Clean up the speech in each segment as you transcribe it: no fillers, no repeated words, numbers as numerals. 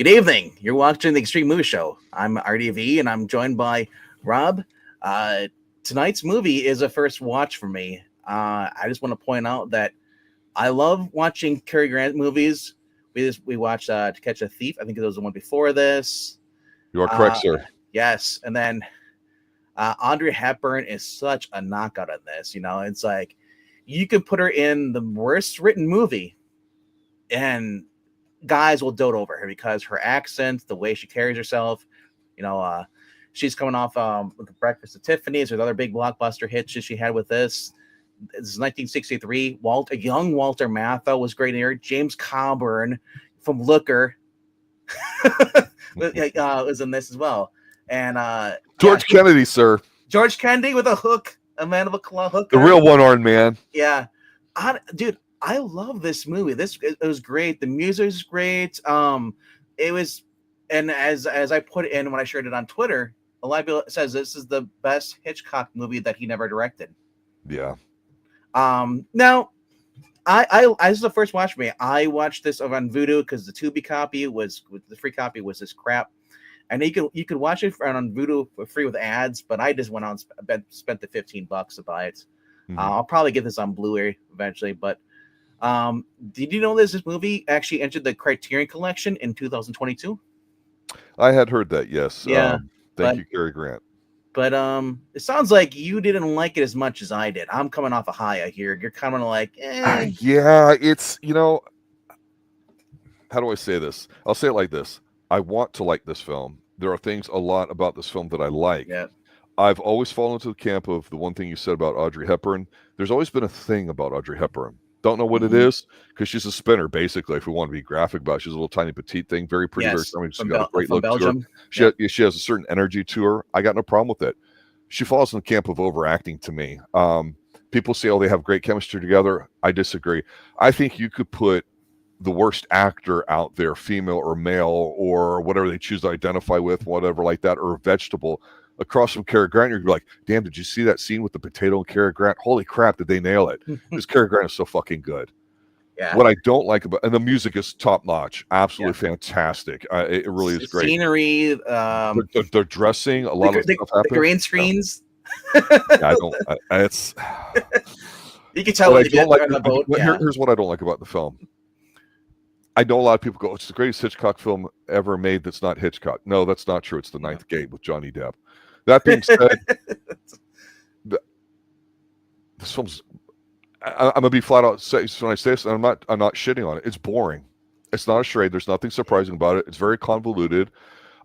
Good evening. You're watching the Extreme Movie Show. I'm RDV, and I'm joined by Rob. Tonight's movie is a first watch for me. I just want to point out that I love watching Cary Grant movies. We watched To Catch a Thief. I think it was the one before this. You are correct, sir. Yes, and then Audrey Hepburn is such a knockout on this. You know, it's like you could put her in the worst written movie, and guys will dote over her because her accent, the way she carries herself. You know, she's coming off with the Breakfast at Tiffany's. There's other big blockbuster hits she had with this. This is 1963. Young Walter Matthau was great here. James Coburn from Looker was in this as well. And George Kennedy, sir. George Kennedy with a hook, a man of a claw hook. The real one-armed man. Yeah. Dude, I love this movie. It was great. The music is great. It was, and as I put it in when I shared it on Twitter, a lot of people says this is the best Hitchcock movie that he never directed. Yeah. Now, I this is the first watch for me. I watched this on Vudu because the Tubi copy the free copy was this crap, and you could watch it on Vudu for free with ads. But I just went out and spent the $15 to buy it. Mm-hmm. I'll probably get this on Blu-ray eventually. But did you know this movie actually entered the Criterion Collection in 2022? I had heard that. Yes. Yeah. Thank you, Cary Grant. But it sounds like you didn't like it as much as I did. I'm coming off a high, I hear. You're kind of like, yeah, it's, how do I say this? I'll say it like this. I want to like this film. There are things a lot about this film that I like. Yeah. I've always fallen into the camp of the one thing you said about Audrey Hepburn. There's always been a thing about Audrey Hepburn. Don't know what it is, because she's a spinner, basically, if we want to be graphic about it. She's a little tiny petite thing, very pretty, very charming. She's got a great look Belgium. to her. She has a certain energy to her. I got no problem with it. She falls in the camp of overacting to me. People say, oh, they have great chemistry together. I disagree. I think you could put the worst actor out there, female or male, or whatever they choose to identify with, whatever like that, or a vegetable, across from Cary Grant. You're like, damn, did you see that scene with the potato and Cary Grant? Holy crap, did they nail it? Because Cary Grant is so fucking good. Yeah. What I don't like about, and the music is top notch, absolutely fantastic. It really is great. Scenery, they're dressing, a lot of stuff happens. The green screens. I don't. It's. You can tell. Here's what I don't like about the film. I know a lot of people go, it's the greatest Hitchcock film ever made that's not Hitchcock. No, that's not true. It's The Ninth Gate with Johnny Depp. That being said, this film's, I'm going to be flat out say when I say this, and I'm not shitting on it. It's boring. It's not a charade. There's nothing surprising about it. It's very convoluted.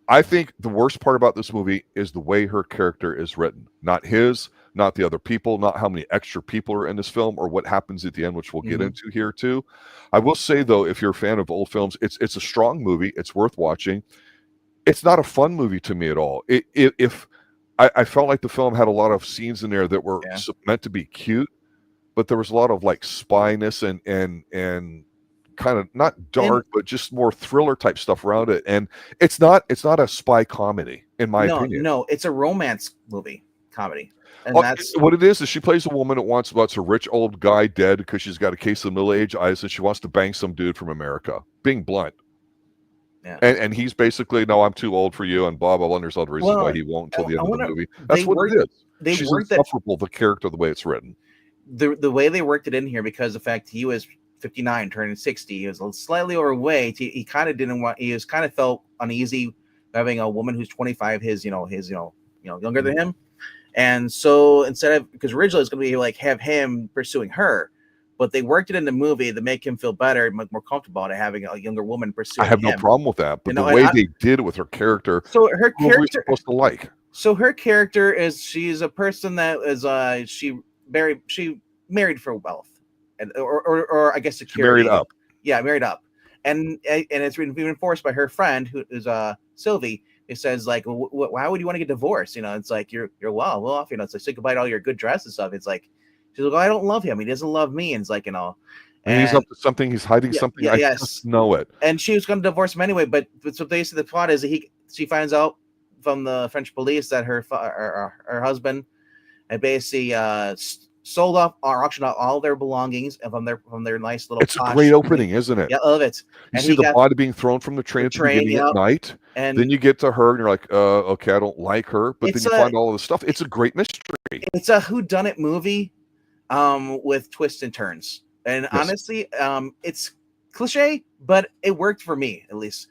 I think the worst part about this movie is the way her character is written. Not his, not the other people, not how many extra people are in this film, or what happens at the end, which we'll get into here too. I will say though, if you're a fan of old films, it's a strong movie. It's worth watching. It's not a fun movie to me at all. I felt like the film had a lot of scenes in there that were meant to be cute, but there was a lot of like spyness and kind of not dark, but just more thriller type stuff around it. And it's not a spy comedy, in my opinion. No, it's a romance movie comedy. And that's what it is she plays a woman that wants a rich old guy dead because she's got a case of middle-aged eyes and she wants to bang some dude from America, being blunt. Yeah. And he's basically, no, I'm too old for you, and blah, blah, blah. And there's other reasons why he won't until the end of the movie. That's what it is. She's insufferable, the character, the way it's written. The way they worked it in here, because of the fact he was 59, turning 60, he was slightly overweight. He kind of didn't want, he kind of felt uneasy having a woman who's 25, younger than him. And so instead of, because originally it's going to be like have him pursuing her, but they worked it in the movie to make him feel better, more comfortable to having a younger woman pursuing him. I have no problem with that, but the way they did it with her character, so her character, what were we supposed to like? So her character is, she's a person that is she married for wealth, and or I guess security. She married up. Yeah, married up, and it's been reinforced by her friend who is Sylvie. It says like, why would you want to get divorced? It's like you're well off. It's like say goodbye to all your good dress and stuff. It's like she's like, I don't love him. He doesn't love me. And it's like and he's up to something. He's hiding something. I just know it. And she was going to divorce him anyway. But so basically, the plot is that she finds out from the French police that her husband had basically sold off or auctioned off all their belongings and from their nice little. It's a great opening, isn't it? Yeah, I love it. You see the body being thrown from the train at the beginning at night, and then you get to her, and you're like, okay, I don't like her, but then you find all of the stuff. It's a great mystery. It's a whodunit movie, with twists and turns, and honestly, it's cliche, but it worked for me at least.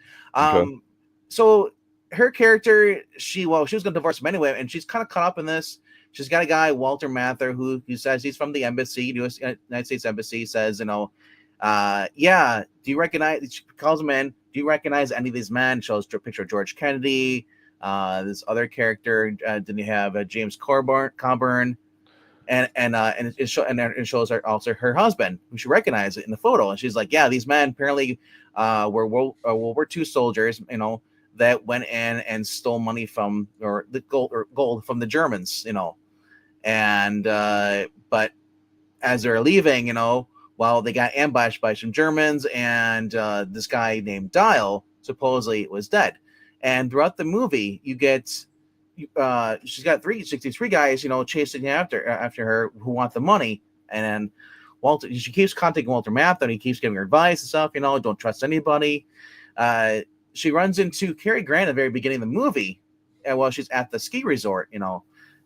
So her character, she was going to divorce him anyway, and she's kind of caught up in this. She's got a guy, Walter Matthau, who says he's from the embassy, United States Embassy, says, yeah, do you recognize, she calls him in, do you recognize any of these men? Shows a picture of George Kennedy, this other character, then you have James Coburn, and it shows her also her husband, who she recognizes in the photo, and she's like, yeah, these men apparently were World War II soldiers, that went in and stole money from the gold from the Germans, and but as they're leaving, while they got ambushed by some Germans, and this guy named Dial supposedly was dead, and throughout the movie you get she's got 63 guys chasing after her who want the money, and then she keeps contacting Walter Matthau, and he keeps giving her advice and stuff, don't trust anybody. She runs into Cary Grant at the very beginning of the movie, and while she's at the ski resort,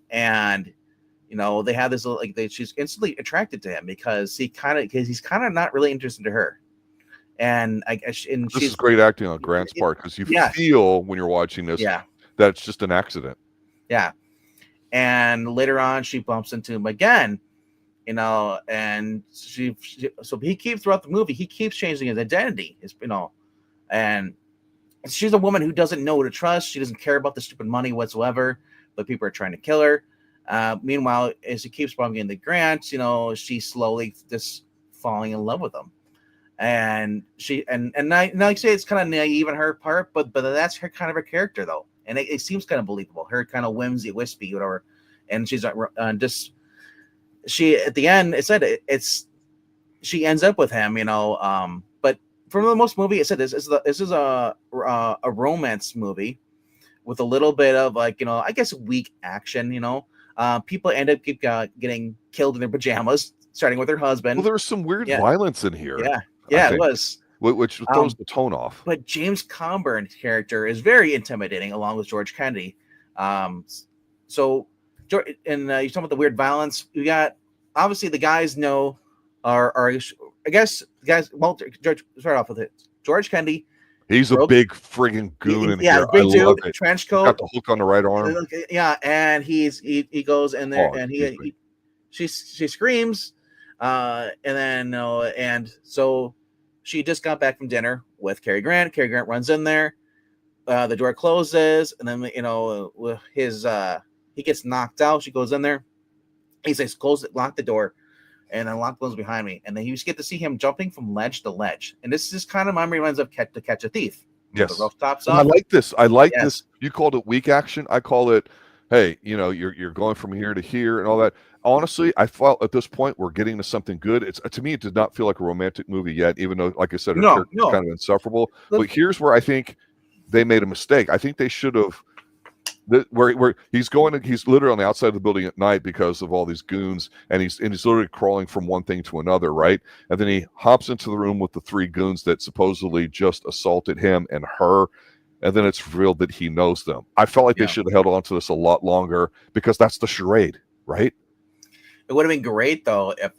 and they have this little, she's instantly attracted to him because he's kind of not really interested in her. And this is great acting on Grant's part, because you feel when you're watching this that it's just an accident. Yeah. And later on, she bumps into him again, and so he keeps throughout the movie, he keeps changing his identity, and she's a woman who doesn't know who to trust. She doesn't care about the stupid money whatsoever, but people are trying to kill her. Meanwhile, as she keeps bumping into Grant, she's slowly just falling in love with him. And she and now you say it's kind of naive on her part, but that's her kind of her character though, and it seems kind of believable. Her kind of whimsy, wispy, whatever. And she's just she at the end. It said she ends up with him, but for the most movie, it said this is a romance movie with a little bit of I guess weak action. People end up getting killed in their pajamas, starting with her husband. Well, there's some weird violence in here. Yeah, it was. Which throws the tone off. But James Coburn's character is very intimidating, along with George Kennedy. So, and you're talking about the weird violence. You got obviously the guys are I guess guys. George, start off with it. George Kennedy. He's a big friggin' goon in here. Big I dude, love it. trench coat. Got the hook on the right arm. Yeah, and he goes in there, and she screams, and then and so she just got back from dinner with Cary Grant. Cary Grant runs in there. The door closes, and then he gets knocked out. She goes in there. He says, lock the door, and then lock goes behind me. And then you just get to see him jumping from ledge to ledge. And this is kind of my reminds of To Catch a Thief. Yes. The rooftops I like this. This. You called it weak action. I call it, hey, you're going from here to here and all that. Honestly, I felt at this point we're getting to something good. It's to me, it did not feel like a romantic movie yet, even though, like I said, it's kind of insufferable. But here's where I think they made a mistake. I think they should have. Where he's literally on the outside of the building at night because of all these goons, and he's literally crawling from one thing to another, right? And then he hops into the room with the three goons that supposedly just assaulted him and her, and then it's revealed that he knows them. I felt like they should have held on to this a lot longer, because that's the charade, right? It would have been great though if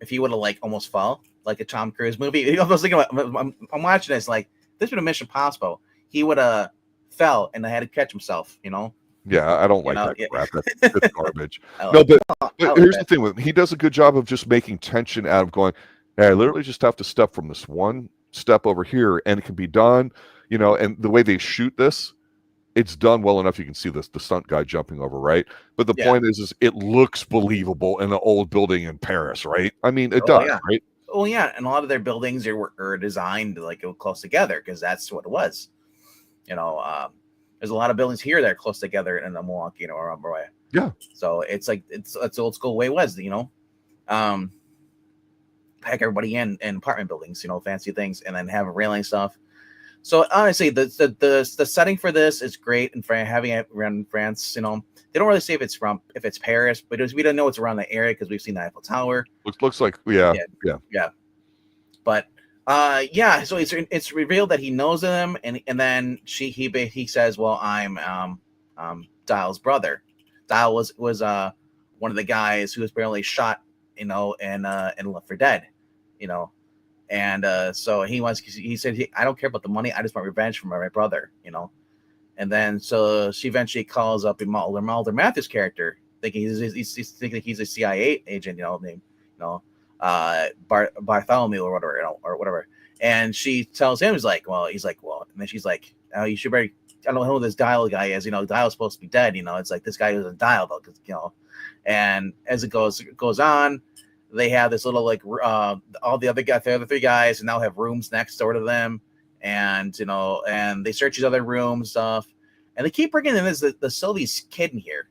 he would have almost fall like a Tom Cruise movie. I was thinking I'm watching this this would have Mission Impossible. He would have fell and had to catch himself. Yeah, I don't like that crap. That's garbage. But here's the thing with him. He does a good job of just making tension out of going, hey, I literally just have to step from this one step over here and it can be done. And the way they shoot this, it's done well enough. You can see the stunt guy jumping over, right? But the point is it looks believable in an old building in Paris, right? I mean, it does, right? Oh yeah, and a lot of their buildings are designed to go close together because that's what it was. There's a lot of buildings here that are close together in the Milwaukee, or way. Yeah. So it's it's old school way was, pack everybody in apartment buildings, fancy things, and then have railing stuff. So honestly, the setting for this is great, and for having it around France, they don't really say if it's Paris, but we don't know it's around the area because we've seen the Eiffel Tower. Looks like yeah. But yeah. So it's revealed that he knows them, and then he says, "Well, I'm Dial's brother." Dial was one of the guys who was barely shot, and left for dead, And so he said, I don't care about the money. I just want revenge from my brother, And then so she eventually calls up Mulder Matthau's character, thinking he's thinking he's a CIA agent, named, Bartholomew or whatever. And she tells him, he's like, well, and then she's like, oh, you should very, I don't know who this Dial guy is. Dial's supposed to be dead. It's like this guy is a Dial though, because And as it goes on, they have this little all the other three guys now have rooms next door to them, and and they search these other rooms stuff, and they keep bringing in the Sylvie's kid in here,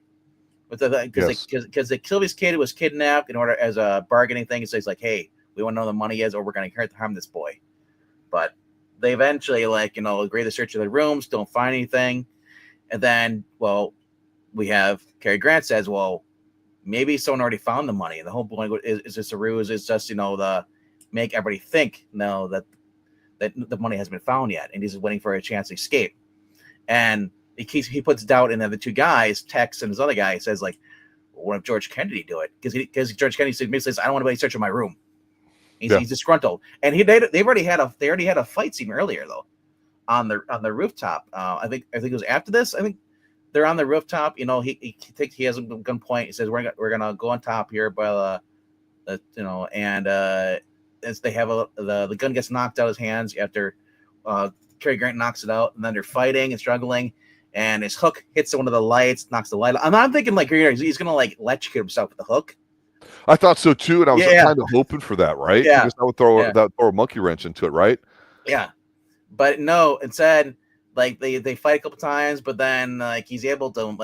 with because the Sylvie's kid was kidnapped in order as a bargaining thing. So he's like, hey, we want to know the money is, or we're going to harm this boy. But they eventually agree to search the rooms, don't find anything, and then we have Cary Grant says, well, maybe someone already found the money. And the whole point is just a ruse. It's just, the make everybody think that the money hasn't been found yet. And he's waiting for a chance to escape. And he puts doubt in the two guys, Tex and his other guy, says like, well, what if George Kennedy do it? Because George Kennedy says, I don't want anybody searching my room. He's disgruntled. And they already had a fight scene earlier though, on the rooftop. I think it was after this. I think they're on the rooftop. He thinks he has a gunpoint. He says, we're gonna go on top here, but and as they have the gun gets knocked out of his hands after Cary Grant knocks it out, and then they're fighting and struggling, and his hook hits one of the lights, knocks the light out. I'm thinking he's gonna electrocute himself with the hook. I thought so too, and I was kind of hoping for that, right? Yeah, because that would throw a monkey wrench into it, right? Yeah, but no, instead. They fight a couple times, but then he's able to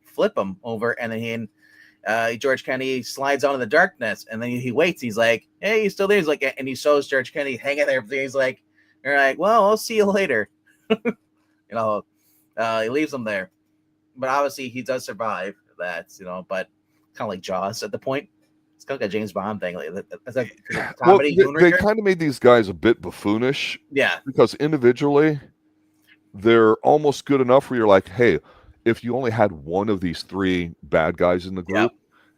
flip him over, and then George Kennedy slides out in the darkness, and then he waits. He's like, "Hey, he's still there." He's like, and he shows George Kennedy hanging there. He's like, "You're like, well, I'll see you later." He leaves him there, but obviously he does survive that. But kind of like Jaws at the point. It's kind of like a James Bond thing. It's like comedy. They kind of made these guys a bit buffoonish. Yeah, because individually, they're almost good enough where you're like, hey, if you only had one of these three bad guys in the group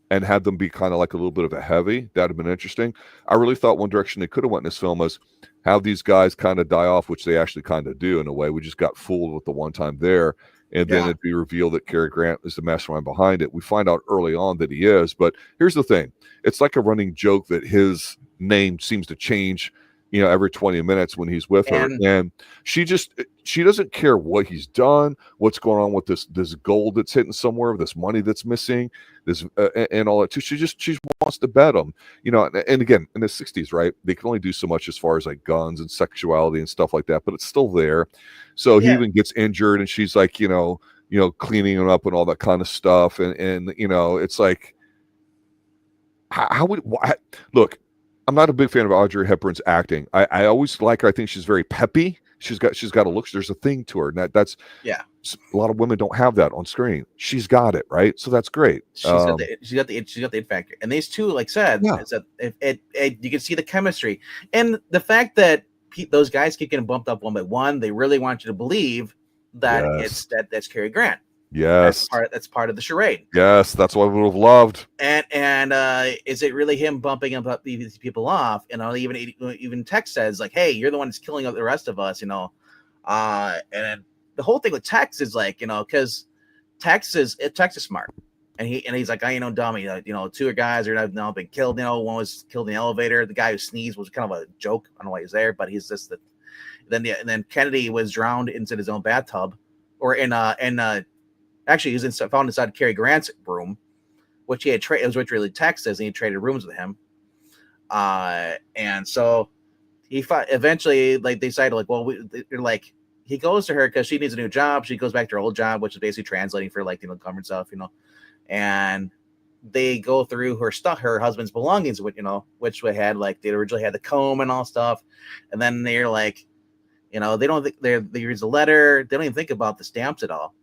and had them be kind of like a little bit of a heavy, that'd have been interesting. I really thought one direction they could have went in this film was have these guys kind of die off, which they actually kind of do in a way. We just got fooled with the one time there, and then it'd be revealed that Cary Grant is the mastermind behind it. We find out early on that he is, but here's the thing. It's like a running joke that his name seems to change every 20 minutes when he's with her. And she doesn't care what he's done, what's going on with this gold that's hidden somewhere, this money that's missing, this and all that too. She wants to bet him, and again, in the 60s, right? They can only do so much as far as like guns and sexuality and stuff like that, but it's still there. So he even gets injured and she's like, cleaning him up and all that kind of stuff. And it's like, look, I'm not a big fan of Audrey Hepburn's acting. I always like her. I think she's very peppy. She's got a look. There's a thing to her. And that's a lot of women don't have that on screen. She's got it, right? So that's great. She's got the it factor. And these two, like said, is that you can see the chemistry and the fact that those guys keep getting bumped up one by one. They really want you to believe that that's Cary Grant. Yes, that's part of the charade. Yes, that's what we would have loved. And is it really him bumping these people off? Even Tex says like, "Hey, you're the one that's killing the rest of us," And the whole thing with Tex is like, because Tex is smart, and he's like, I dummy. Two guys are now been killed. One was killed in the elevator. The guy who sneezed was kind of a joke. I don't know why he's there, but he's just and then Kennedy was drowned into his own bathtub, or actually, he was found inside Cary Grant's room, which he had traded. It was which really Texas, and he traded rooms with him. And so he eventually they decided he goes to her because she needs a new job. She goes back to her old job, which is basically translating for government stuff, And they go through her stuff, her husband's belongings, which they had they originally had the comb and all stuff, and then they're like. You know, they don't think they use a letter. They don't even think about the stamps at all.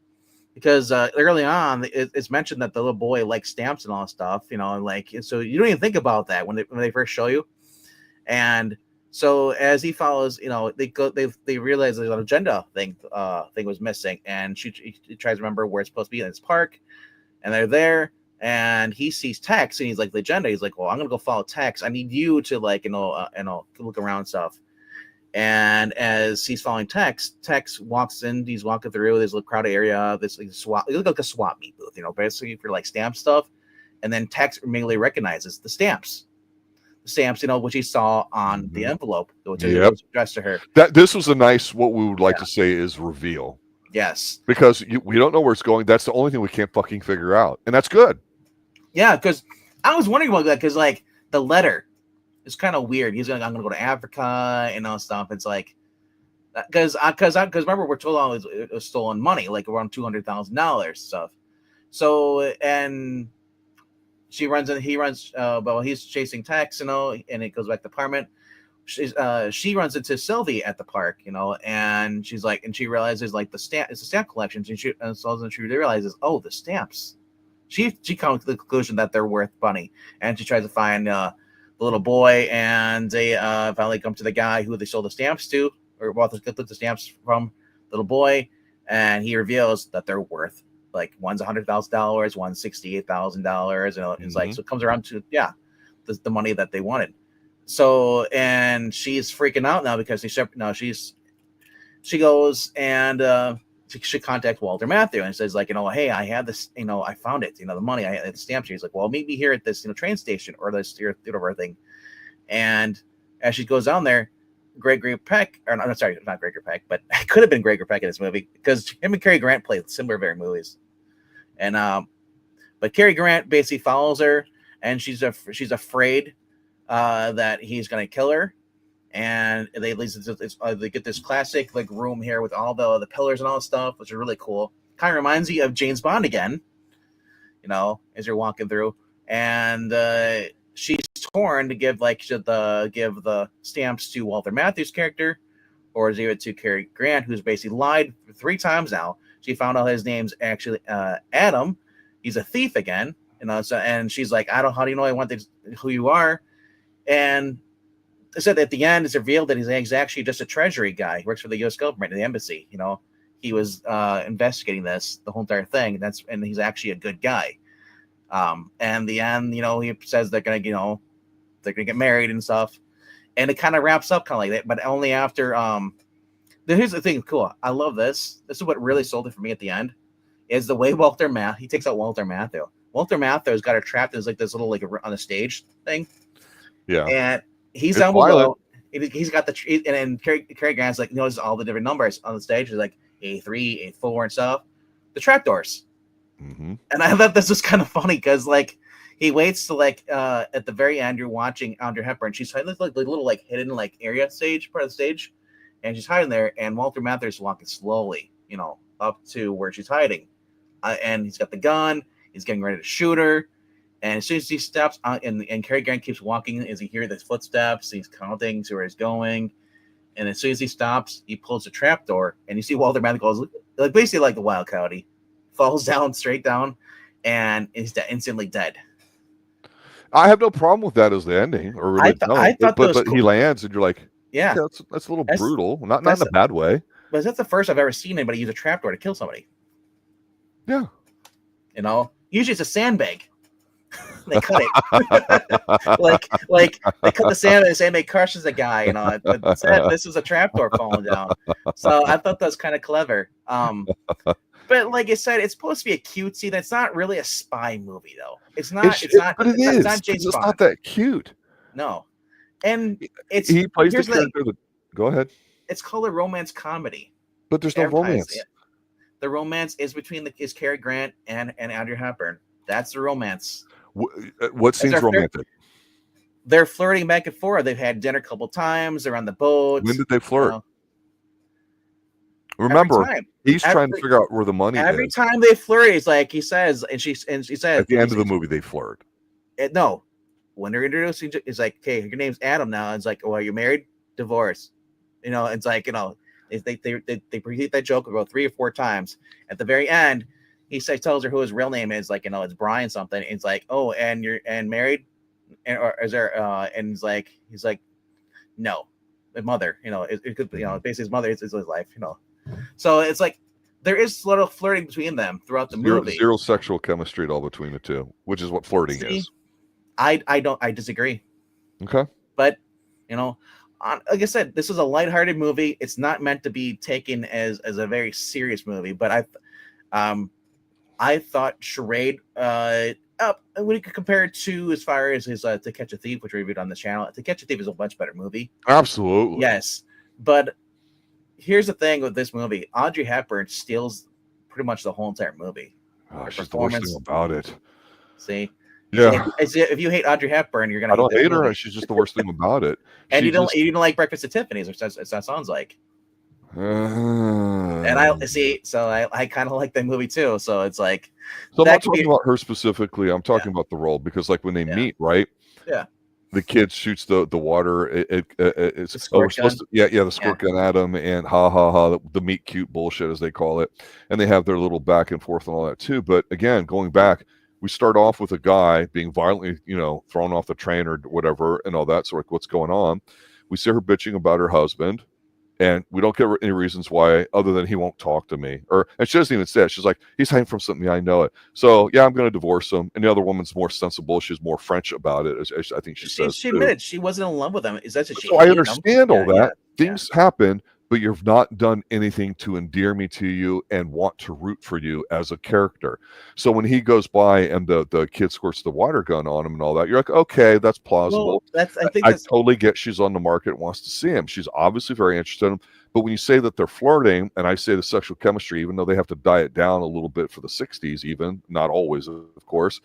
Because early on, it's mentioned that the little boy likes stamps and all that stuff, you know, and like, so you don't even think about that when they first show you. And so as he follows, you know, they realize there's an agenda thing was missing, and she tries to remember where it's supposed to be in this park, and they're there, and he sees Tex, and he's like, the agenda. He's like, well, I'm gonna go follow Tex. I need you to like, look around and stuff. And as he's following Tex walks in. He's walking through this little crowded area. This like swap, it looked like a swap meet booth, you know, basically for like stamp stuff. And then Tex immediately recognizes the stamps, you know, which he saw on the envelope, which was addressed to her. That this was a nice, what we would like to say is reveal. Yes, because we don't know where it's going. That's the only thing we can't fucking figure out, and that's good. Yeah, because I was wondering about that because like the letter. It's kind of weird. He's like, I'm gonna go to Africa and all stuff. It's like, because remember we're told it was stolen money, like around $200,000 stuff. So and he runs. Well, he's chasing Tex, you know, and it goes back to the apartment. She runs into Sylvie at the park, you know, and she's like, and she realizes like it's a stamp collection, and so she realizes, oh, the stamps. She comes to the conclusion that they're worth money, and she tries to find the little boy, and they finally come to the guy who they sold the stamps to, or well, they took the stamps from, little boy, and he reveals that they're worth like one's $100,000, one's $68,000, and it's like, so it comes around to the money that they wanted. So, and she's freaking out now because she goes and she contacts Walter Matthau and says like, you know, hey, I have this, you know, I found it, you know, the money, I had the stamps here. He's like, well, meet me here at this, you know, train station or this theater thing. And as she goes down there, Gregory Peck, or no, sorry, not Gregory Peck, but it could have been Gregory Peck in this movie because him and Cary Grant played similar very movies. And but Cary Grant basically follows her, and she's afraid that he's gonna kill her. And they get this classic like room here with all the pillars and all the stuff, which are really cool. Kind of reminds you of James Bond again, you know, as you're walking through. And she's torn to give the stamps to Walter Matthau's character, or give it to Cary Grant, who's basically lied 3 times now. She found out his name's actually Adam. He's a thief again, you know. So, and she's like, how do you know I want who you are? And I said at the end, it's revealed that he's actually just a treasury guy. He works for the U.S. government, the embassy. You know, he was investigating the whole entire thing. And he's actually a good guy. And the end, you know, he says they're gonna get married and stuff. And it kind of wraps up kind of like that, but only after. Here's the thing, cool. I love this. This is what really sold it for me at the end. Is the way he takes out Walter Matthau. Walter Matthau's got her trapped as like this little like on a stage thing. Yeah, and he's down below. He's got and Cary Grant's like knows all the different numbers on the stage. He's like A3, A4, and stuff. The trapdoors. Mm-hmm. And I thought this was kind of funny because like he waits to like at the very end you're watching Audrey Hepburn. She's hiding like little like hidden like area part of the stage, and she's hiding there. And Walter Matthau's walking slowly, you know, up to where she's hiding, and he's got the gun. He's getting ready to shoot her. And as soon as he steps on, and Cary Grant keeps walking as he hears his footsteps, he's counting to where he's going. And as soon as he stops, he pulls the trapdoor, and you see Walter Matthau goes like basically like the Wild Coyote, falls down straight down, and is instantly dead. I have no problem with that as the ending, or really I thought but cool. He lands, and you're like, yeah, that's a little brutal, not in a bad way. But that's the first I've ever seen anybody use a trapdoor to kill somebody. Yeah, you know, usually it's a sandbag. They cut it like they cut the sandbag crushes the guy, you know. This was a trapdoor falling down, so I thought that was kind of clever. But like I said, it's supposed to be a cutesy. That's not really a spy movie, though. It's not. But it is. It's not James Bond. It's not that cute. No, and he plays the character. Go ahead. It's called a romance comedy, but there's no romance. The romance is between is Cary Grant and Audrey Hepburn. That's the romance. What seems romantic? They're flirting back and forth. They've had dinner a couple times. They're on the boat. When did they flirt? Remember, he's trying to figure out where the money is. Every time they flirt, he's like, he says, and she says at the end of the movie they flirt. No, when they're introduced, he's like, "Okay, your name's Adam now." It's like, "Well, are you married? Divorced?" You know, it's like, you know, They repeat that joke about 3 or 4 times. At the very end, he tells her who his real name is, like, it's Brian something. And it's like, oh, and you're married, or is there? And he's like, no, the mother. It could, basically his mother is his life. So it's like there is a lot of flirting between them throughout the movie. Zero sexual chemistry at all between the two, which is what flirting is. I disagree. Okay, but like I said, this is a lighthearted movie. It's not meant to be taken as a very serious movie. But I thought Charade, when you could compare it to as far as his To Catch a Thief, which we reviewed on this channel, To Catch a Thief is a much better movie. Absolutely. Yes. But here's the thing with this movie. Audrey Hepburn steals pretty much the whole entire movie. Oh, she's the worst thing about it. See? Yeah. If you hate Audrey Hepburn, you're gonna. I don't hate her. She's just the worst thing about it. And you don't like Breakfast at Tiffany's, which that sounds like. And I see. So I kind of like that movie too. So it's like. So I'm not talking about her specifically. I'm talking about the role, because like when they meet, right? Yeah. The kid shoots the water. It's the squirt gun. The squirt gun at him, and the meet cute bullshit, as they call it. And they have their little back and forth and all that too. But again, going back, we start off with a guy being violently, thrown off the train or whatever, and all that. So like, what's going on? We see her bitching about her husband, and we don't get any reasons why, other than he won't talk to me. And she doesn't even say it. She's like, he's hiding from something. I know it. So yeah, I'm going to divorce him. And the other woman's more sensible. She's more French about it, as I think she says. She admitted she wasn't in love with him. Is that what she? So I understand all that. Things happen, but you've not done anything to endear me to you and want to root for you as a character. So when he goes by and the kid squirts the water gun on him and all that, you're like, okay, that's plausible. Well, I totally get she's on the market and wants to see him. She's obviously very interested in him. But when you say that they're flirting, and I say the sexual chemistry, even though they have to diet down a little bit for the 60s, even, not always, of course,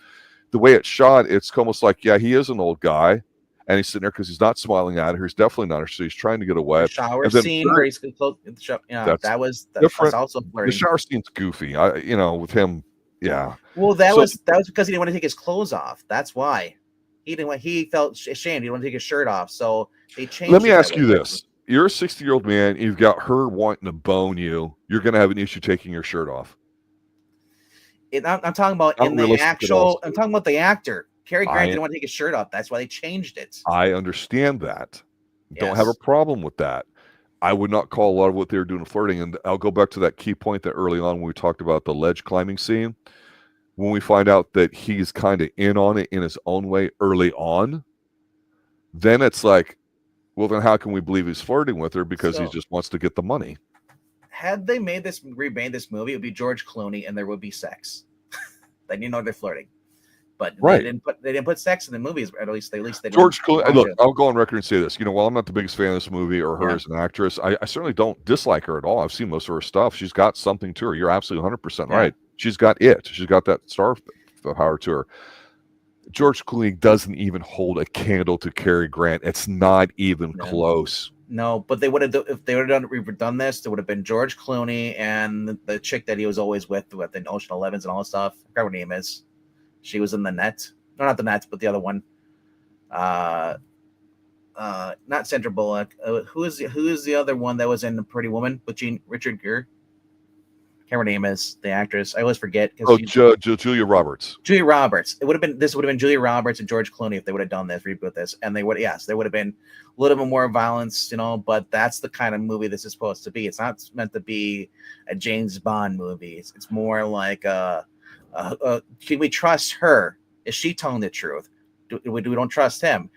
the way it's shot, it's almost like, yeah, he is an old guy. And he's sitting there because he's not smiling at her. He's definitely not interested. He's trying to get away. The shower scene where he's close. That's also flirting. The shower scene's goofy. With him, yeah. Well, that was because he didn't want to take his clothes off. That's why he felt ashamed. He didn't want to take his shirt off. So they changed. Let me ask you this: you're a 60-year-old man. You've got her wanting to bone you. You're going to have an issue taking your shirt off. I'm talking about I'm talking about the actor. Cary Grant didn't want to take his shirt off. That's why they changed it. I understand that. Don't have a problem with that. I would not call a lot of what they were doing flirting. And I'll go back to that key point that early on when we talked about the ledge climbing scene. When we find out that he's kind of in on it in his own way early on, then it's like, well, then how can we believe he's flirting with her? Because he just wants to get the money. Had they remade this movie, it would be George Clooney and there would be sex. Then they're flirting. But they didn't put sex in the movies. At least they George Clooney. Look, I'll go on record and say this. While I'm not the biggest fan of this movie or her as an actress, I certainly don't dislike her at all. I've seen most of her stuff. She's got something to her. You're absolutely 100% right. She's got it. She's got that star power to her. George Clooney doesn't even hold a candle to Cary Grant. It's not even close. No, but they would have if they would have done this. It would have been George Clooney and the chick that he was always with in Ocean 11s and all that stuff. I forgot what her name is. She was in The Net. No, not The Net, but the other one. Not Sandra Bullock. Who is the other one that was in The Pretty Woman with Richard Gere? I can't remember her name is, the actress. I always forget. Julia Roberts. Julia Roberts. This would have been Julia Roberts and George Clooney if they would have done this, reboot this. And there would have been a little bit more violence, but that's the kind of movie this is supposed to be. It's not meant to be a James Bond movie. It's more like can we trust her? Is she telling the truth? We don't trust him.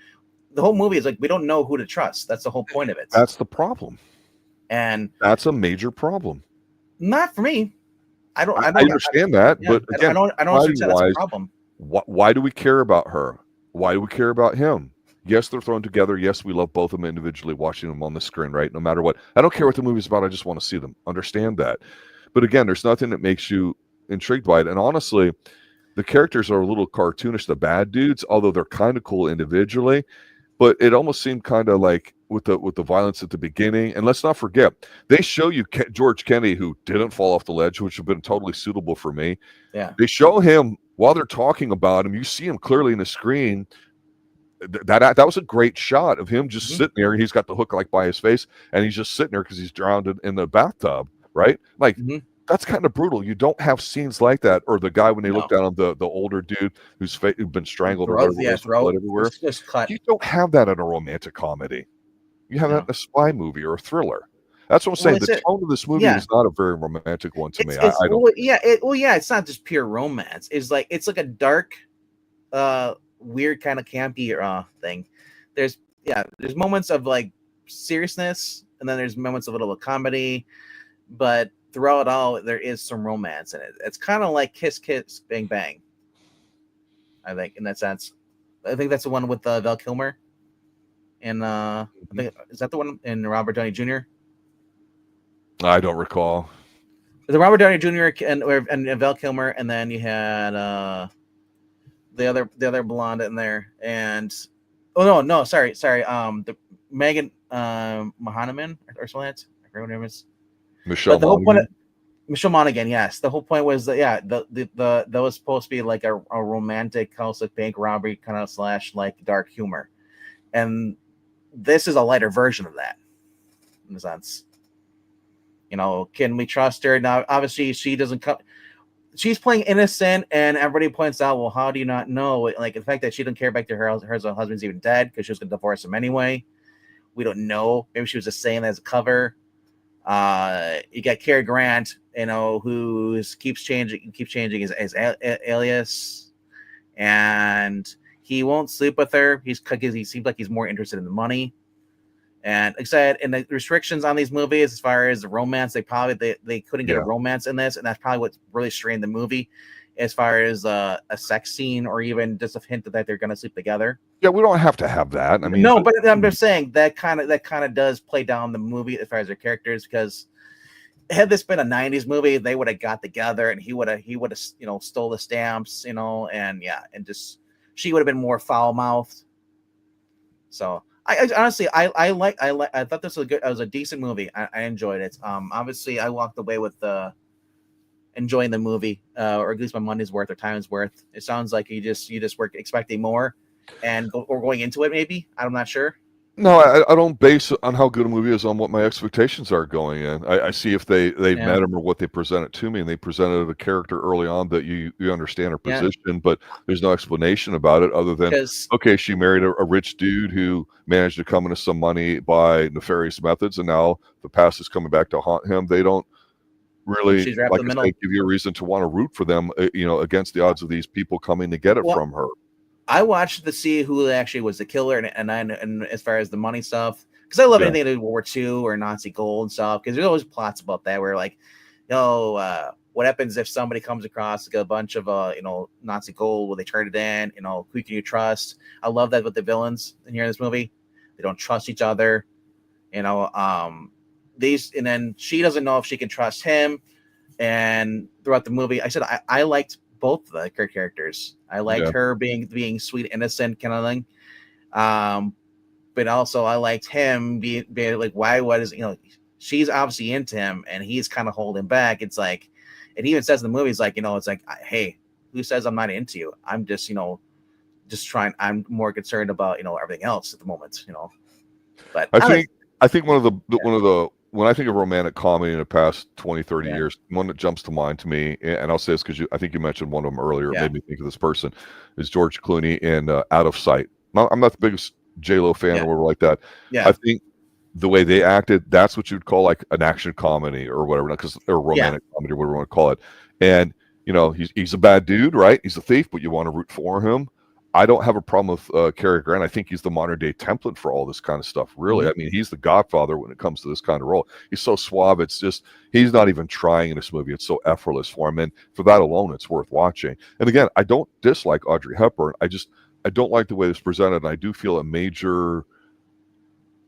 The whole movie is like we don't know who to trust. That's the whole point of it. That's the problem, and that's a major problem. Not for me. I understand that, but again, I don't understand that's a problem. Why do we care about her? Why do we care about him? Yes, they're thrown together. Yes, we love both of them individually, watching them on the screen, right? No matter what. I don't care what the movie's about. I just want to see them. Understand that. But again, there's nothing that makes you intrigued by it. And honestly, the characters are a little cartoonish, the bad dudes, although they're kind of cool individually. But it almost seemed kind of like with the violence at the beginning. And let's not forget, they show you George Kennedy, who didn't fall off the ledge, which would have been totally suitable for me. Yeah. They show him while they're talking about him. You see him clearly in the screen that was a great shot of him just sitting there. He's got the hook like by his face, and he's just sitting there because he's drowned in the bathtub, right? Like that's kind of brutal. You don't have scenes like that, or the guy when they look down on the older dude who's been strangled or blood everywhere. You don't have that in a romantic comedy. You have that in a spy movie or a thriller. That's what I'm saying. The tone of this movie is not a very romantic one to me. I don't. It's not just pure romance. It's like a dark, weird kind of campy thing. There's moments of like seriousness, and then there's moments of a little comedy, but throughout it all, there is some romance in it. It's kind of like Kiss Kiss Bang Bang. I think in that sense. I think that's the one with Val Kilmer, and I think, is that the one in Robert Downey Jr.? I don't recall. The Robert Downey Jr. and Val Kilmer, and then you had the other blonde in there, and sorry, the Megan Mahanaman or something like that. I forget what her name is. Michelle Monaghan, yes. The whole point was that that was supposed to be like a romantic house of bank robbery kind of / like dark humor, and this is a lighter version of that in a sense. Can we trust her? Now, obviously, she doesn't come. She's playing innocent, and everybody points out, well, how do you not know? Like the fact that she didn't care back to her husband's even dead because she was going to divorce him anyway. We don't know. Maybe she was just saying that as a cover. You got Cary Grant, who keeps changing his alias, and he won't sleep with her. He seems like he's more interested in the money. And like I said, and the restrictions on these movies, as far as the romance, they couldn't get a romance in this, and that's probably what really strained the movie, as far as a sex scene or even just a hint that they're going to sleep together. Yeah, we don't have to have that. I mean, no, but I'm just saying that kind of does play down the movie as far as their characters, because had this been a '90s movie, they would have got together, and he would have stole the stamps, and just she would have been more foul mouthed. So. I honestly, I thought this was a decent movie. I enjoyed it. Obviously, I walked away with enjoying the movie, or at least my money's worth or time's worth. It sounds like you just were expecting more, or going into it. Maybe I'm not sure. No, I don't base on how good a movie is on what my expectations are going in. I see if they met them or what they presented to me, and they presented a character early on that you understand her position, but there's no explanation about it other than, okay, she married a rich dude who managed to come into some money by nefarious methods, and now the past is coming back to haunt him. They don't really, like I said, give you a reason to want to root for them, against the odds of these people coming to get it from her. I watched to see who actually was the killer, and as far as the money stuff, because I love anything to do with World War II or Nazi gold and stuff, because there's always plots about that where like, what happens if somebody comes across like a bunch of Nazi gold? Will they turn it in? Who can you trust? I love that with the villains in here in this movie. They don't trust each other. And then she doesn't know if she can trust him. And throughout the movie, I said I liked both the characters. I liked her being sweet, innocent kind of thing. But also I liked him being like, she's obviously into him and he's kind of holding back. It's like, and he even says in the movie, it's like, it's like, hey, who says I'm not into you? I'm just, just trying. I'm more concerned about, everything else at the moment, But I think one of the when I think of romantic comedy in the past 20, 30 years, one that jumps to mind to me, and I'll say this because I think you mentioned one of them earlier, it made me think of this person, is George Clooney in Out of Sight. I'm not the biggest J-Lo fan or whatever like that. Yeah. I think the way they acted, that's what you'd call like an action comedy or whatever, or romantic comedy, or whatever you want to call it. And, he's a bad dude, right? He's a thief, but you want to root for him. I don't have a problem with Cary Grant. I think he's the modern day template for all this kind of stuff. Really, I mean, he's the godfather when it comes to this kind of role. He's so suave. It's just he's not even trying in this movie. It's so effortless for him, and for that alone, it's worth watching. And again, I don't dislike Audrey Hepburn. I don't like the way it's presented, and I do feel a major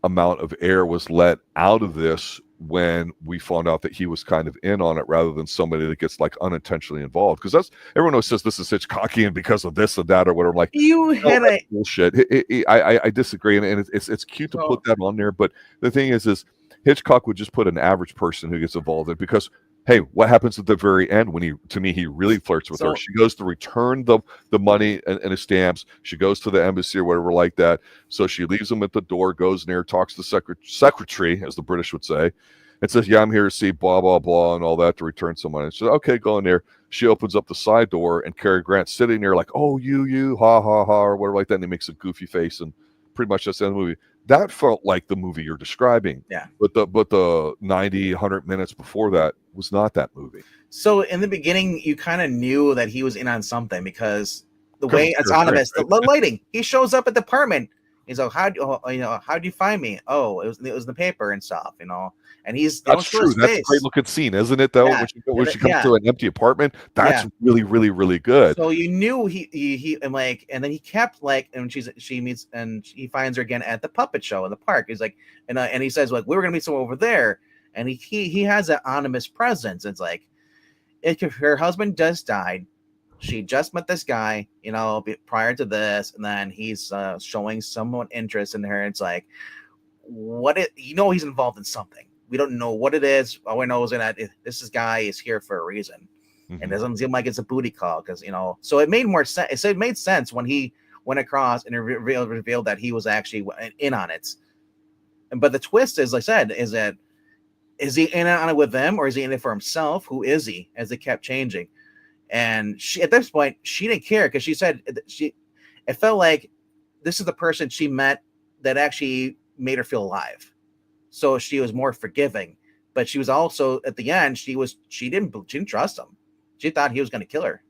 amount of air was let out of this when we found out that he was kind of in on it rather than somebody that gets like unintentionally involved. Because that's everyone always says this is Hitchcockian because of this or that or whatever. I'm like, bullshit. I disagree, and it's cute to put that on there, but the thing is Hitchcock would just put an average person who gets involved in it because Hey, what happens at the very end when he really flirts with her? She goes to return the money and the stamps. She goes to the embassy or whatever like that. So she leaves him at the door, goes in there, talks to the secretary, as the British would say, and says, yeah, I'm here to see blah, blah, blah, and all that to return some money. She says, okay, go in there. She opens up the side door, and Cary Grant's sitting there like, oh, you, ha, ha, ha, or whatever like that, and he makes a goofy face, and pretty much that's the end of the movie. That felt like the movie you're describing. Yeah. But the 90, 100 minutes before that was not that movie. So in the beginning, you kind of knew that he was in on something because the way it's anonymous, the lighting. He shows up at the apartment. He's like, how'd you find me? Oh, it was in the paper and stuff, And that's true. That's a great looking scene, isn't it? Though, yeah. when she comes to an empty apartment, that's really, really, really good. So you knew he and then he kept and she meets and he finds her again at the puppet show in the park. He's like, and he says like, we were gonna meet someone over there, and he has that anonymous presence. It's like, if her husband just died. She just met this guy, prior to this, and then he's showing somewhat interest in her. It's like, he's involved in something. We don't know what it is. All we know is that this guy is here for a reason, and it doesn't seem like it's a booty call because So it made more sense. It made sense when he went across and revealed that he was actually in on it. But the twist is, like I said, is he in on it with them or is he in it for himself? Who is he? As they kept changing. And she, at this point, she didn't care because she said it felt like this is the person she met that actually made her feel alive. So she was more forgiving, but she was also at the end. She didn't trust him. She thought he was going to kill her.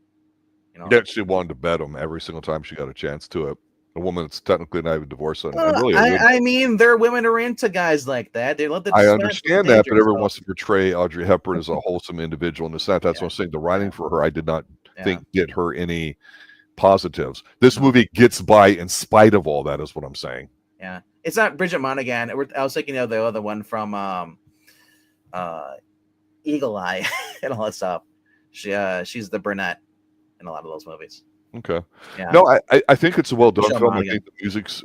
Yeah, she wanted to bet him every single time she got a chance to it. A woman that's technically not even divorced. I mean, there are women who are into guys like that. They love the. I understand that, but everyone wants to portray Audrey Hepburn as a wholesome individual in the sense. That's what I'm saying. The writing for her, I did not think get her any positives. This movie gets by in spite of all that, is what I'm saying. Yeah, it's not Bridget Monaghan. I was thinking of the other one from Eagle Eye and all that stuff. She's the brunette in a lot of those movies. Okay. Yeah. No, I think it's a well done film. I think the music's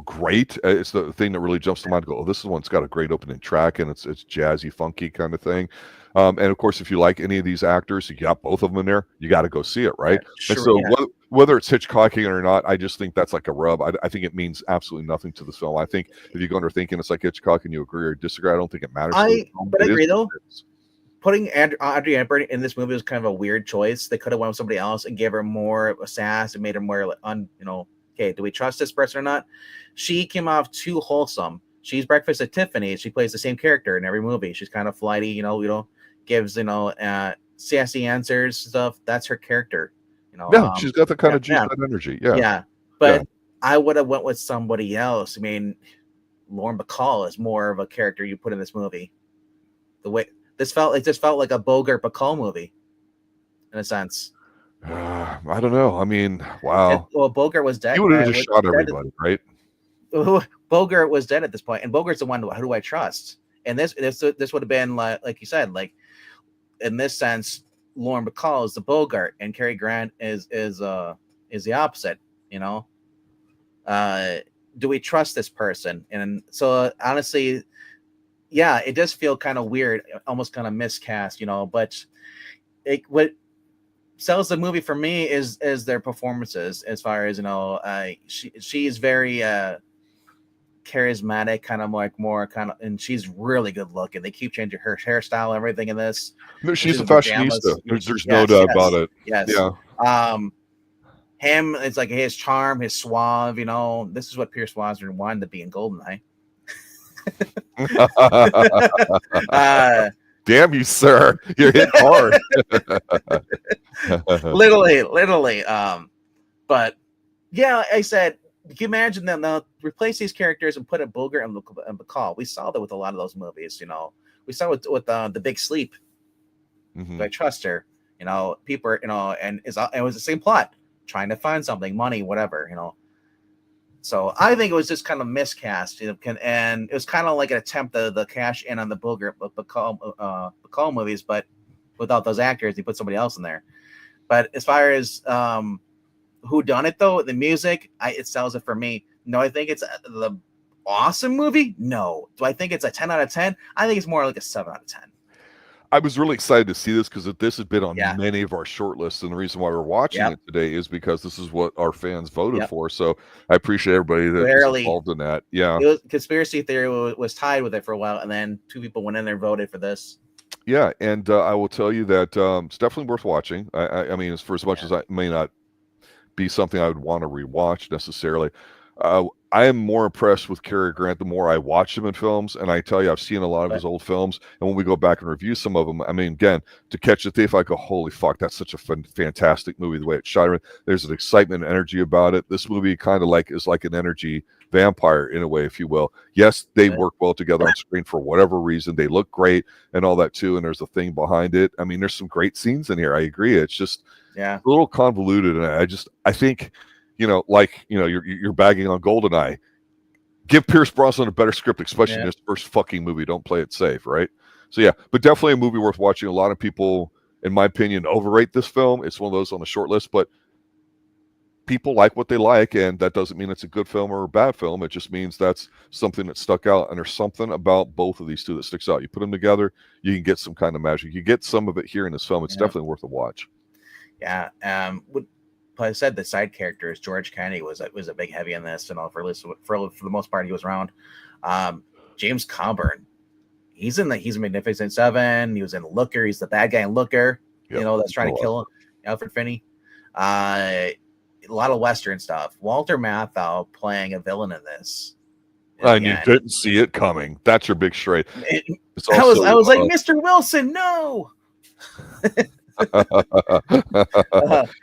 great. It's the thing that really jumps to mind. Oh, this one's got a great opening track, and it's jazzy, funky kind of thing. And of course, if you like any of these actors, you got both of them in there. You got to go see it, right? Sure, and so whether it's Hitchcockian or not, I just think that's like a rub. I think it means absolutely nothing to this film. I think if you go under thinking it's like Hitchcock and you agree or disagree, I don't think it matters. But I agree though. Putting Audrey Hepburn in this movie was kind of a weird choice. They could have went with somebody else and gave her more of a sass and made her more okay, do we trust this person or not? She came off too wholesome. She's Breakfast at Tiffany's. She plays the same character in every movie. She's kind of flighty, gives sassy answers, stuff. That's her character. Yeah, she's got the kind of juice and energy. Yeah. But I would have went with somebody else. I mean, Lauren Bacall is more of a character you put in this movie. The way this felt like a Bogart Bacall movie, in a sense. I don't know. I mean, wow. Bogart was dead. He would have just shot everybody, right? Bogart was dead at this point, and Bogart's the one. Who do I trust? And this would have been like you said, like in this sense, Lauren Bacall is the Bogart, and Cary Grant is the opposite. Do we trust this person? And so honestly, yeah, it does feel kind of weird, almost kind of miscast, But what sells the movie for me is their performances. As far as she's very charismatic, kind of like more kind of, and she's really good looking. They keep changing her hairstyle and everything in this. No, she's a fashionista. There's no doubt about it. Yes. Yeah. Him, it's like his charm, his suave. This is what Pierce Brosnan wanted to be in Goldeneye. Damn you, sir! You're hit hard. literally. But yeah, I said, can you imagine them now replace these characters and put a Bogart and Bacall? We saw that with a lot of those movies. We saw it with The Big Sleep. I trust her. People. And it was the same plot, trying to find something, money, whatever. So I think it was just kind of miscast, and it was kind of like an attempt to cash in on the Bogart Bacall movies, but without those actors, he put somebody else in there. But as far as who done it though, the music, it sells it for me. No, I think it's the awesome movie. No, do I think it's a 10 out of 10? I think it's more like a 7 out of 10. I was really excited to see this because this has been on Yeah. many of our short lists, and the reason why we're watching Yep. it today is because this is what our fans voted Yep. for. So I appreciate everybody that was involved in that. Yeah, It was, conspiracy theory was tied with it for a while, and then 2 people went in there and voted for this. yeah, and I will tell you that it's definitely worth watching. I mean, for as much as I may not be something I would want to rewatch necessarily. I am more impressed with Cary Grant the more I watch him in films, and I tell you, I've seen a lot of his old films, and when we go back and review some of them, I mean, again, To Catch a Thief, I go, holy fuck, that's such a fantastic movie, the way it's shot. There's an excitement and energy about it. This movie kind of is like an energy vampire in a way, if you will. Yes, they work well together on screen for whatever reason. They look great and all that too, and there's a thing behind it. I mean, there's some great scenes in here. I agree. It's just a little convoluted, and I think, you're bagging on GoldenEye. Give Pierce Brosnan a better script, especially in his first fucking movie. Don't play it safe, right? So yeah, but definitely a movie worth watching. A lot of people, in my opinion, overrate this film. It's one of those on the short list, but people like what they like, and that doesn't mean it's a good film or a bad film. It just means that's something that stuck out, and there's something about both of these two that sticks out. You put them together, you can get some kind of magic. You get some of it here in this film. It's definitely worth a watch. Yeah. But I said the side characters, George Kennedy was a big heavy in this, and all for the most part he was around. James Coburn, he's in Magnificent Seven. He was in Looker. He's the bad guy in Looker. Yep. That's trying to kill Alfred Finney. A lot of Western stuff. Walter Matthau playing a villain in this. And you didn't see it coming. That's your big straight. I was like, Mr. Wilson, no.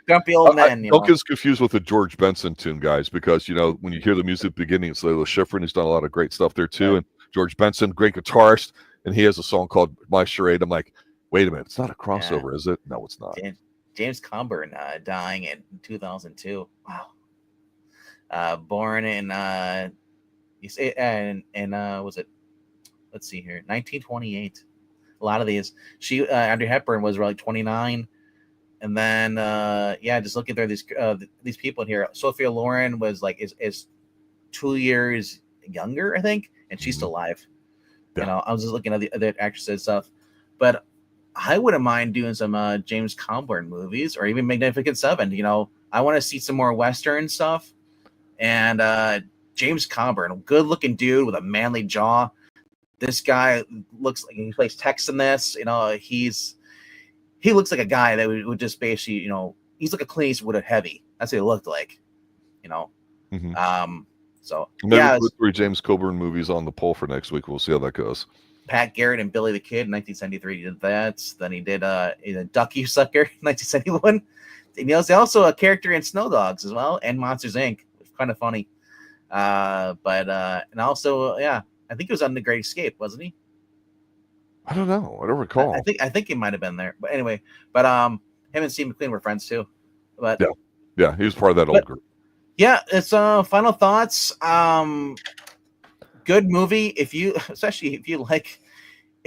Grumpy old man. Don't get confused with the George Benson tune, guys, because when you hear the music beginning, it's Lalo Schifrin. He's done a lot of great stuff there too, and George Benson, great guitarist, and he has a song called My Charade. I'm like, wait a minute, it's not a crossover, is it? No, it's not. James Coburn dying in 2002. Wow. Born in was it? Let's see here, 1928. A lot of these. Audrey Hepburn was like 29, and then just looking through these people in here. Sophia Loren was like is 2 years younger, I think, and she's still alive. Yeah. I was just looking at the other actresses stuff, but I wouldn't mind doing some James Coburn movies or even Magnificent Seven. I want to see some more Western stuff, and James Coburn, good looking dude with a manly jaw. This guy looks like he plays Tex in this. He looks like a guy that would just basically, he's like a Clint Eastwood of heavy. That's what he looked like, So maybe put 3 James Coburn movies on the poll for next week. We'll see how that goes. Pat Garrett and Billy the Kid in 1973. He did that. Then he did Duck You Sucker in 1971. And he was also a character in Snow Dogs as well and Monsters Inc. It's kind of funny. And also, I think he was on The Great Escape, wasn't he? I don't know. I don't recall. I think he might have been there. But anyway, him and Steve McQueen were friends too. But yeah, he was part of that old group. Yeah, it's final thoughts. Good movie. Especially if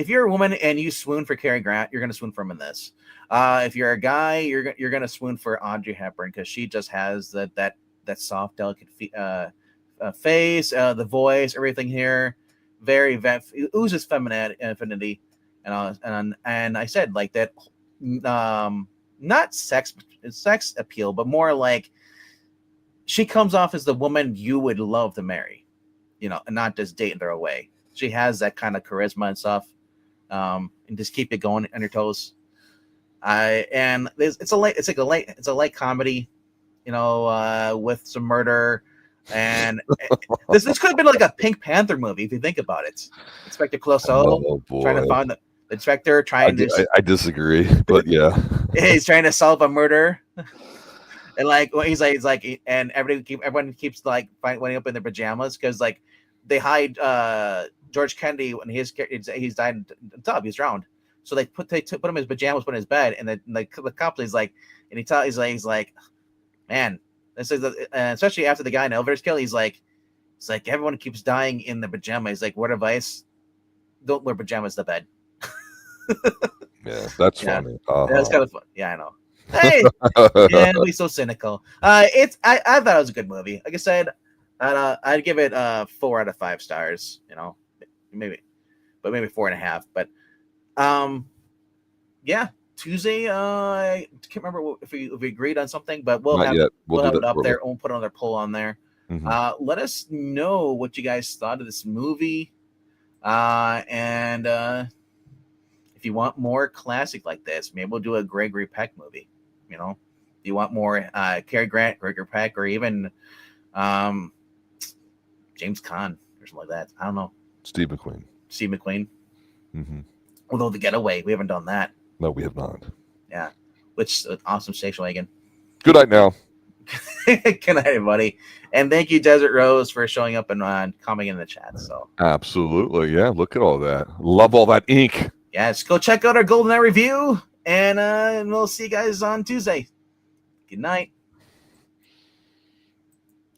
you're a woman and you swoon for Cary Grant, you're gonna swoon for him in this. If you're a guy, you're gonna swoon for Audrey Hepburn because she just has that soft, delicate face, the voice, everything here. Very oozes femininity, and I said like that, not sex appeal, but more like she comes off as the woman you would love to marry, and not just date and throw away. She has that kind of charisma and stuff, and just keep it going on your toes. It's a light comedy, with some murder. And this could have been like a Pink Panther movie if you think about it. Inspector Clouseau trying to find the inspector I disagree, but yeah, he's trying to solve a murder, and and everyone keeps like winding up in their pajamas because like they hide George Kennedy when he's died in the tub, he's drowned. So they put him in his pajamas, put in his bed, and then the cop is like, and he's like, man. This is especially after the guy in elevator's kill. He's like everyone keeps dying in the pajama. He's like, word of advice: don't wear pajamas to bed. Yeah, that's funny. That's kind of fun. Yeah, I know. Hey, it'll be so cynical. I thought it was a good movie. Like I said, I'd give it 4 out of 5 stars. Maybe 4.5. But yeah, Tuesday. I can't remember if we agreed on something, but we'll Not have yet. we'll do have that it up shortly. there. We'll put another poll on there. Let us know what you guys thought of this movie, and if you want more classic like this, maybe we'll do a Gregory Peck movie. You know, if you want more Cary Grant, Gregory Peck, or even James Caan or something like that. I don't know. Steve McQueen. Steve McQueen. Although The Getaway, we haven't done that. No, we have not. Yeah, which awesome station wagon. Good night now. Good night, everybody, and thank you, Desert Rose, for showing up and commenting in the chat. So absolutely, yeah. Look at all that. Love all that ink. Yes, go check out our Golden Eye review, and we'll see you guys on Tuesday. Good night.